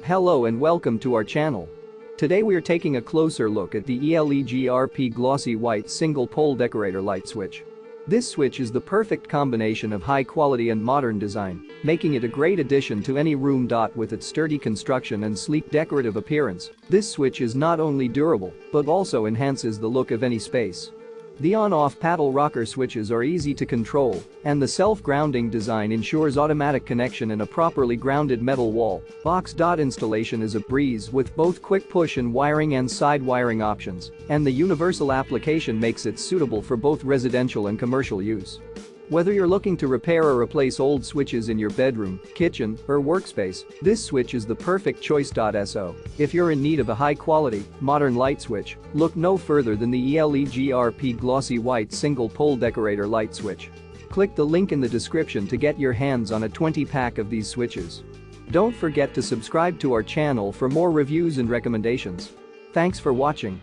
Hello and welcome to our channel. Today we are taking a closer look at the ELEGRP Glossy White Single Pole Decorator Light Switch. This switch is the perfect combination of high quality and modern design, making it a great addition to any room. With its sturdy construction and sleek decorative appearance, this switch is not only durable but also enhances the look of any space. The on-off paddle rocker switches are easy to control, and the self-grounding design ensures automatic connection in a properly grounded metal wall. Box. Installation is a breeze with both quick push and wiring and side wiring options, and the universal application makes it suitable for both residential and commercial use. Whether you're looking to repair or replace old switches in your bedroom, kitchen, or workspace, this switch is the perfect choice. So, if you're in need of a high-quality, modern light switch, look no further than the ELEGRP Glossy White Single Pole Decorator Light Switch. Click the link in the description to get your hands on a 20-pack of these switches. Don't forget to subscribe to our channel for more reviews and recommendations. Thanks for watching.